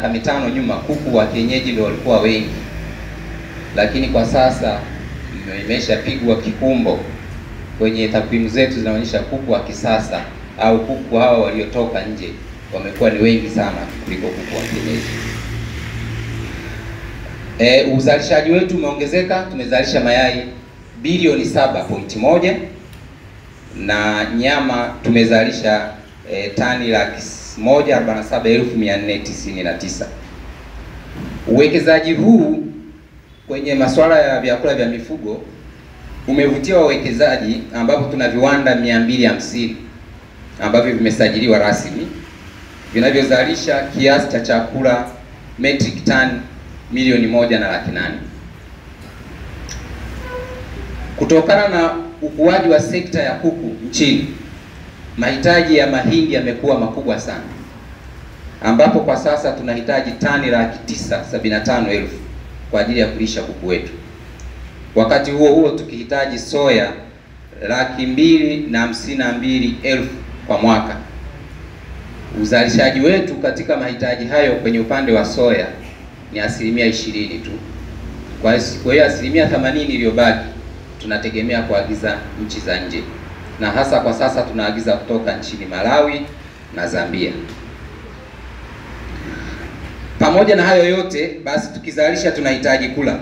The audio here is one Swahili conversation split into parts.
miaka 5 nyuma kuku wa kienyeji ndio walikuwa wengi, lakini kwa sasa imeshapigwa kikumbo. Kwenye takwimu zetu zinaonyesha kuku wa kisasa au kuku hao waliotoka nje wamekuwa ni wengi sana kuliko kuku wa kienyeji. Uzalishaji wetu umeongezeka, tumezalisha mayai bilioni 7.1 na nyama tumezalisha tani 147,499. Uwekezaji huu kwenye masuala ya vyakula vya mifugo umevutia wawekezaji, ambapo tuna viwanda 250 ambavyo vimesajiliwa rasmi vinavyozalisha kiasi cha chakula metric ton 1,800,000. Kutokana na ukuaji wa sekta ya kuku nchini, mahitaji ya mahindi yamekuwa makubwa sana, ambapo kwa sasa tunahitaji tani 975,000 kwa ajili ya kulisha kuku wetu. Wakati huo huo tukihitaji soya 252,000 kwa mwaka. Uzalishaji wetu katika mahitaji hayo kwenye upande wa soya ni 20% tu. Kwa hiyo 80% iliyobaki tunategemea kuagiza nchi za nje, na hasa kwa sasa tunaagiza kutoka nchini Malawi na Zambia. Pamoja na hayo yote basi, tukizalisha tunahitaji kula.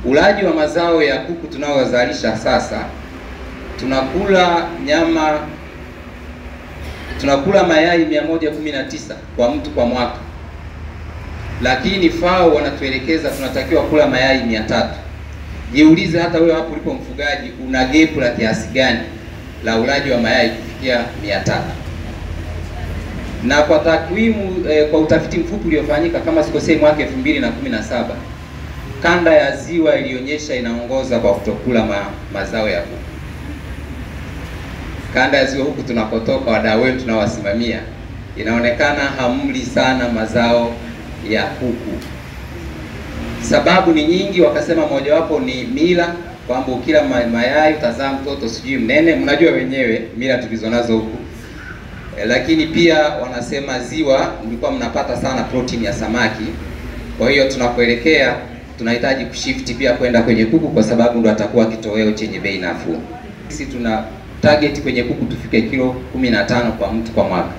Ulaji wa mazao ya kuku tunaozalisha sasa, tunakula nyama, tunakula mayai 119 kwa mtu kwa mwaka, lakini FAO wanatuelekeza tunatakiwa kula mayai 300. Jiulize hata wewe hapo ulipo mfugaji, una gap la kiasi gani la ulaji wa mayai kufikia 300? Na kwa takwimu kwa utafiti mfupi uliofanyika kama sikosei mwaka 2017, kanda ya Ziwa ilionyesha inaongoza kwa kutokula mazao ya kuku. Kanda ya Ziwa huku tunakotoka, wadau wetu tunawasimamia, inaonekana hamli sana mazao ya kuku. Sababu ni nyingi, wakasema mojawapo ni mila, kwamba ukila mayai utazaa mtoto sijui mnene, mnajua wenyewe mila tulizonazo huku. Lakini pia wanasema Ziwa mlikuwa mnapata sana protein ya samaki, kwa hiyo tunapoelekea tunahitaji kushift pia kwenda kwenye kuku, kwa sababu ndo atakuwa kitoweo chenye bei nafuu. Sisi tuna target kwenye kuku tufike kilo 15 kwa mtu kwa mwaka.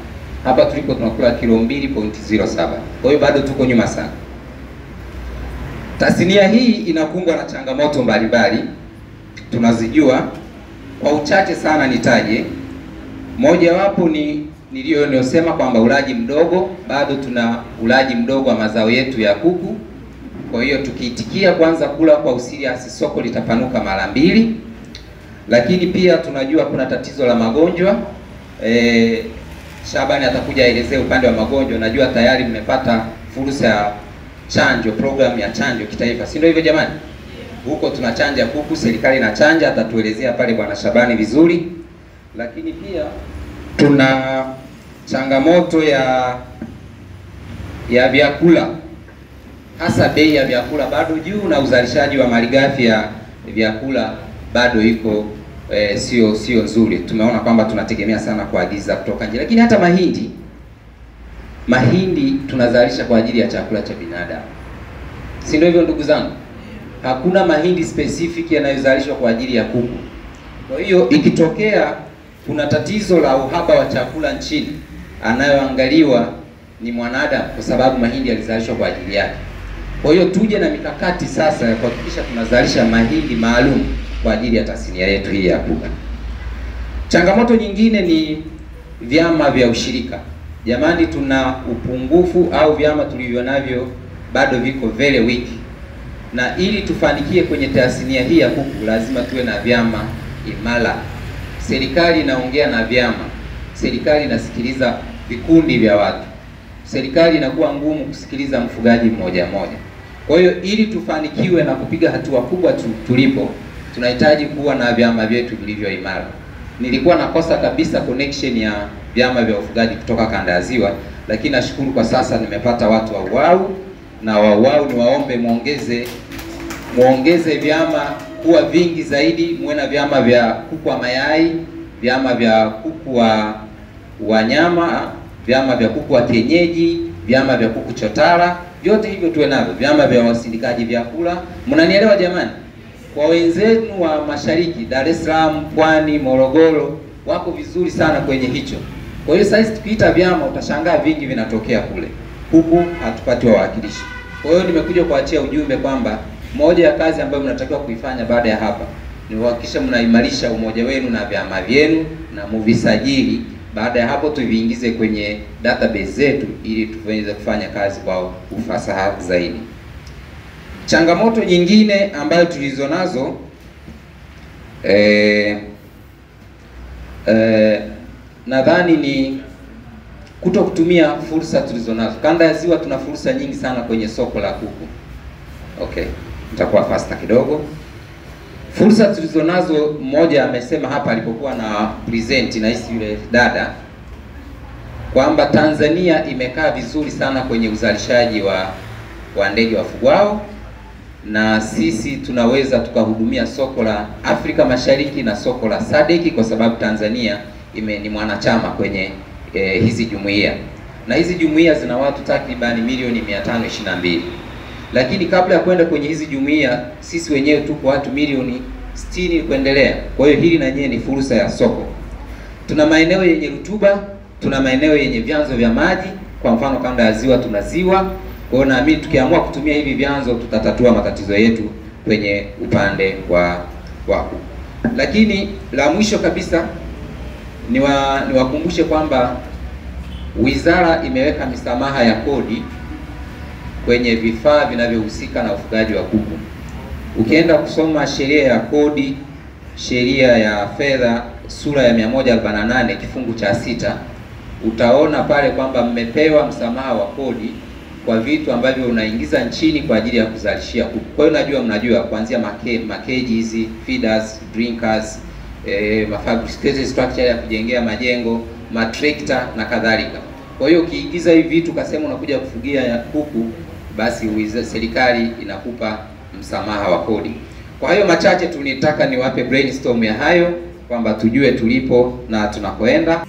Hapa tulipo tunakula kilo 2.07. Kwa hiyo bado tuko nyuma sana. Tasnia hii inakumbwa na changamoto mbalimbali, tunazijua. Kwa uchache sana nitaje. Mojawapo ni niliyosema kwamba ulaji mdogo, bado tuna ulaji mdogo wa mazao yetu ya kuku. Kwa hiyo tukiitikia kwanza kula kwa usiriasi, soko litapanuka mara 2. Lakini pia tunajua kuna tatizo la magonjwa. Shabani atakuja aelezee upande wa magonjwa. Najua tayari mmepata fursa ya chanjo, program ya chanjo kitaifa, si ndio hivyo jamani? Huko tunachanja kuku, serikali inachanja, atatuelezea pale bwana Shabani vizuri. Lakini pia tuna changamoto ya vyakula, hasa bei ya vyakula bado juu, na uzalishaji wa malighafi ya vyakula bado iko sio nzuri. Tumeona kwamba tunategemea sana kuagiza kutoka nje. Lakini hata mahindi tunazalisha kwa ajili ya chakula cha binadamu, si ndio hivyo ndugu zangu? Hakuna mahindi specific yanayozalishwa kwa ajili ya kuku. Kwa hiyo ikitokea kuna tatizo la uhaba wa chakula nchini, anayoangaliwa ni mwanadamu, kwa sababu mahindi yalizalishwa kwa ajili yake. Kwa hiyo tuje na mikakati sasa ya kuhakikisha tunazalisha mahindi maalum kwa ajili ya tasnia yetu hii ya kuku. Changamoto nyingine ni vyama vya ushirika. Jamani, tuna upungufu au vyama tulivyo navyo bado viko very weak. Na ili tufanikie kwenye tasnia hii ya kuku lazima tuwe na vyama imara. Serikali inaongea na vyama, serikali inasikiliza vikundi vya watu. Serikali inakuwa ngumu kusikiliza mfugaji mmoja mmoja. Kwa hiyo ili tufanikiwe na kupiga hatua kubwa tulipo, tunahitaji kuwa na vyama vyetu vilivyo imara. Nilikuwa nakosa kabisa connection ya vyama vya ufugaji kutoka kanda ya Ziwa, lakini nashukuru kwa sasa nimepata watu wa UWAU, na UWAU ni waombe muongeze vyama kuwa vingi zaidi, muwe na vyama vya kuku wa mayai, vyama vya kuku wa nyama, vyama vya kuku wa kienyeji, vyama vya kuku chotara, vyote hivyo tuwe navyo, vyama vya wasindikaji vyakula. Mnanielewa jamani? Kwa wenzenu wa mashariki, Dar es Salaam, Pwani, Morogoro, wako vizuri sana kwenye hicho. Kwa hiyo sasa tukiita vyama utashangaa vingi vinatokea kule. Huku hatupati wawakilishi. Kwa hiyo nimekuja kuachia ujumbe kwamba moja ya kazi ambayo mnatakiwa kuifanya baada ya hapa ni kuhakikisha mnaimarisha umoja wenu na vyama vyenu na muvisajili. Baada ya hapo tuviingize kwenye database zetu ili tuweze kufanya kazi kwa ufasaha zaidi. Changamoto nyingine ambayo tulizonazo nadhani ni kuto kutumia fursa tulizonazo. Kanda ya Ziwa tuna fursa nyingi sana kwenye soko la kuku. Okay, nitakuwa faster kidogo. Fursa tulizonazo, mmoja amesema hapa alipokuwa na present na hisi yule dada kwamba Tanzania imekaa vizuri sana kwenye uzalishaji wa ndege wafugwao, na sisi tunaweza tukahudumia soko la Afrika Mashariki na soko la SADC kwa sababu Tanzania ni mwanachama kwenye hizi jumuiya, na hizi jumuiya zina watu takribani milioni 522. Lakini kabla ya kwenda kwenye hizi jumuiya, sisi wenyewe tuko watu milioni 60 kuendelea. Kwa hiyo hili na nyewe ni fursa ya soko. Tuna maeneo yenye rutuba, tuna maeneo yenye vyanzo vya maji. Kwa mfano Kanda ya Ziwa tuna ziwa. Kwa hiyo naamini tukiamua kutumia hivi vyanzo tutatatua matatizo yetu kwenye upande wa kuku. Lakini la mwisho kabisa niwakumbushe kwamba wizara imeweka misamaha ya kodi kwenye vifaa vinavyohusika na ufugaji wa kuku. Ukienda kusoma sheria ya kodi, sheria ya fedha sura ya 148 kifungu cha 6, utaona pale kwamba mmepewa msamaha wa kodi kwa vitu ambavyo unaingiza nchini kwa ajili ya kuzalishia kuku. Kwa hiyo mnajua kuanzia makeji hizi, feeders, drinkers, fabricated structure ya kujengea majengo, matrekta na kadhalika. Kwa hiyo ukiingiza hivi vitu kasema unakuja kufugia kuku, basi serikali inakupa msamaha wa kodi. Kwa hiyo machache tunitaka niwape brainstorm ya hayo kwamba tujue tulipo na tunakoenda.